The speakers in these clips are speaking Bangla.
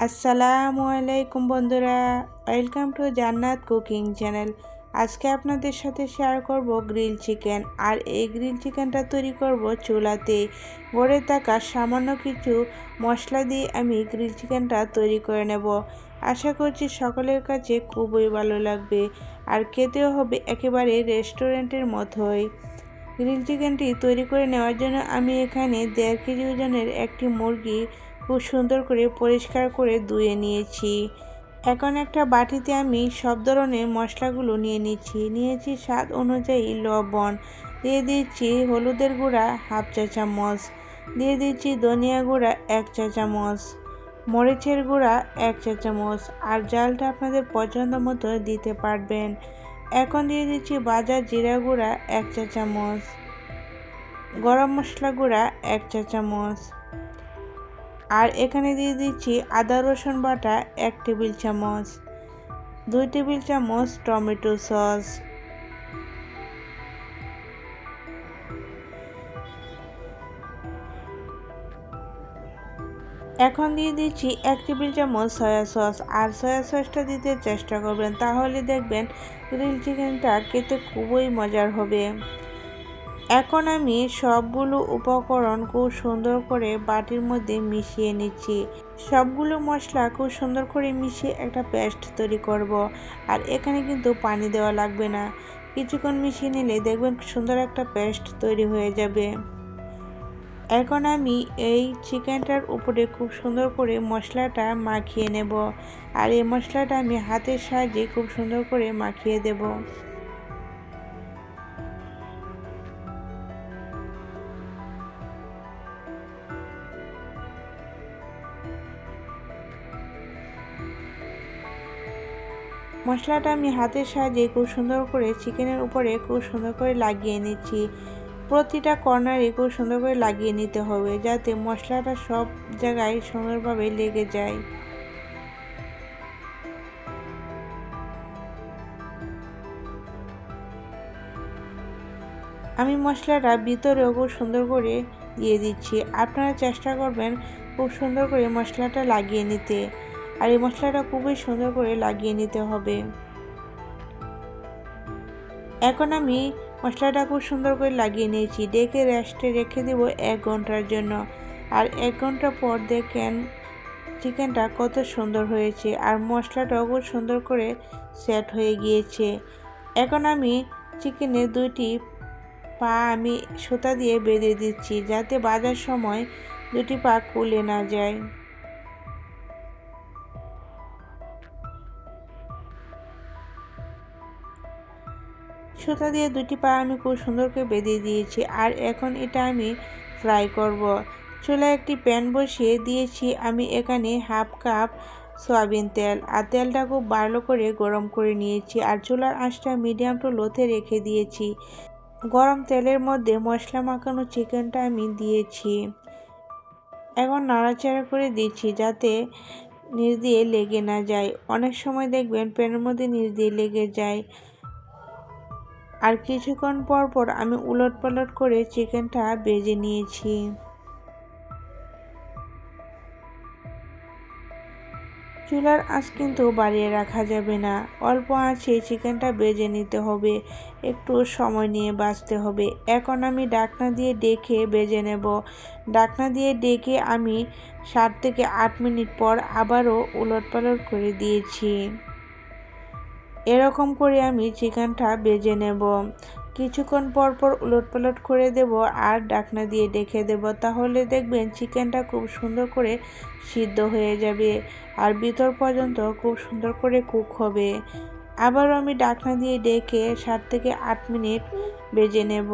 আসসালামু আলাইকুম বন্ধুরা, ওয়েলকাম টু জান্নাত কুকিং চ্যানেল। আজকে আপনাদের সাথে শেয়ার করব গ্রিল চিকেন। আর এই গ্রিল চিকেনটা তৈরি করব চুলাতে। গড়ে থাকা সামান্য কিছু মশলা দিয়ে আমি গ্রিল চিকেনটা তৈরি করে নেব। আশা করছি সকলের কাছে খুবই ভালো লাগবে আর খেতেও হবে একেবারে রেস্টুরেন্টের মতোই। গ্রিল চিকেনটি তৈরি করে নেওয়ার জন্য আমি এখানে 1.5 কেজি ওজনের একটি মুরগি খুব সুন্দর করে পরিষ্কার করে ধুয়ে নিয়েছি। এখন একটা বাটিতে আমি সব ধরনের মশলাগুলো নিয়েছি স্বাদ অনুযায়ী লবণ, দিয়ে দিচ্ছি হলুদের গুঁড়া 1/2 চা চামচ, দিয়ে দিচ্ছি ধনিয়া গুঁড়া 1 চা চামচ, মরিচের গুঁড়া 1 চা চামচ, আর ঝালটা আপনাদের পছন্দ মতো দিতে পারবেন। এখন দিয়ে দিচ্ছি ভাজা জিরা গুঁড়া 1 চা চামচ, গরম মশলা গুঁড়া 1 চা চামচ, আর এখানে দিয়ে দিচ্ছি আদা রসুন বাটা 1 টেবিল চামচ, 2 টেবিল চামচ টমেটো সস, এখন দিয়ে দিচ্ছি 1 টেবিল চামচ সয়া সস। আর সয়া সসটা দিতে চেষ্টা করবেন, তাহলে দেখবেন গ্রিল চিকেনটা খেতে খুবই মজার হবে। এখন আমি সবগুলো উপকরণ খুব সুন্দর করে বাটির মধ্যে মিশিয়ে নিচ্ছি। সবগুলো মশলা খুব সুন্দর করে মিশিয়ে একটা পেস্ট তৈরি করব। আর এখানে কিন্তু পানি দেওয়া লাগবে না, কিছুক্ষণ মিশিয়ে নিলে দেখবেন সুন্দর একটা পেস্ট তৈরি হয়ে যাবে। এখন আমি এই চিকেনটার উপরে খুব সুন্দর করে মশলাটা মাখিয়ে নেব। আর এই মশলাটা আমি হাতের সাহায্যে খুব সুন্দর করে মাখিয়ে দেব। মশলাটা আমি হাতের সাহায্যে খুব সুন্দর করে চিকেনের উপরে খুব সুন্দর করে লাগিয়ে নিচ্ছি। প্রতিটা কর্নারে খুব সুন্দর করে লাগিয়ে নিতে হবে, যাতে মশলাটা সব জায়গায় সুন্দরভাবে লেগে যায়। আমি মশলাটা ভিতরেও খুব সুন্দর করে দিয়ে দিচ্ছি। আপনারা চেষ্টা করবেন খুব সুন্দর করে মশলাটা লাগিয়ে নিতে। আর এই মশলাটা খুবই সুন্দর করে লাগিয়ে নিতে হবে। এখন আমি মশলাটা খুব সুন্দর করে লাগিয়ে নিয়েছি। ডেকে রেস্টে রেখে দেব 1 ঘন্টার জন্য। আর 1 ঘন্টা পর দেখেন চিকেনটা কত সুন্দর হয়েছে আর মশলাটাও খুব সুন্দর করে সেট হয়ে গিয়েছে। এখন আমি চিকেনের 2টি পা আমি সুতা দিয়ে বেঁধে দিচ্ছি, যাতে ভাজার সময় 2টি পা খুলে না যায়। সুতা দিয়ে 2টি পা আমি খুব সুন্দর করে বেঁধে দিয়েছি। আর এখন এটা আমি ফ্রাই করব। চুলায় একটি প্যান বসিয়ে দিয়েছি আমি এখানে 1/2 কাপ সয়াবিন তেল। আর তেলটা খুব ভালো করে গরম করে নিয়েছি। আর চুলার আঁচটা মিডিয়াম টু লোতে রেখে দিয়েছি। গরম তেলের মধ্যে মশলা মাখানো চিকেনটা আমি দিয়েছি। এখন নাড়াচাড়া করে দিচ্ছি, যাতে নিচ দিয়ে লেগে না যায়। অনেক সময় দেখবেন প্যানের মধ্যে নিচ দিয়ে লেগে যায়। আর কিছুক্ষণ পর পর আমি উলটপালট করে চিকেনটা ভেজে নিয়েছি। চুলার আঁচ কিন্তু বাড়িয়ে রাখা যাবে না, অল্প আঁচে চিকেনটা ভেজে নিতে হবে, একটু সময় নিয়ে ভাজতে হবে। এখন আমি ঢাকনা দিয়ে ঢেকে ভেজে নেব। ঢাকনা দিয়ে ঢেকে আমি 7 থেকে 8 মিনিট পর আবারও উলটপালট করে দিয়েছি। এরকম করে আমি চিকেনটা ভেজে নেব। কিছুক্ষণ পর পর উলটপালট করে দেব আর ঢাকনা দিয়ে ঢেকে দেব, তাহলে দেখবেন চিকেনটা খুব সুন্দর করে সিদ্ধ হয়ে যাবে আর ভিতর পর্যন্ত খুব সুন্দর করে কুক হবে। আবারও আমি ঢাকনা দিয়ে ঢেকে 7 থেকে 8 মিনিট ভেজে নেব।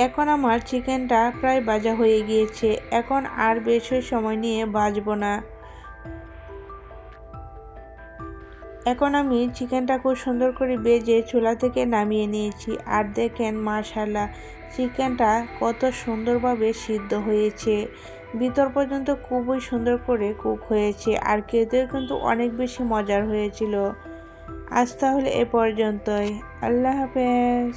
এখন আমার চিকেনটা প্রায় ভাজা হয়ে গিয়েছে। এখন আর বেশি সময় নিয়ে ভাজবো না। এখন আমি চিকেনটা খুব সুন্দর করে ভেজে চুলা থেকে নামিয়ে নিয়েছি। আর দেখেন মাশাআল্লাহ, চিকেনটা কত সুন্দরভাবে সিদ্ধ হয়েছে, ভিতর পর্যন্ত খুবই সুন্দর করে কুক হয়েছে আর খেতেও কিন্তু অনেক বেশি মজার হয়েছিল। আজ তাহলে এ পর্যন্তই। আল্লাহ হাফেজ।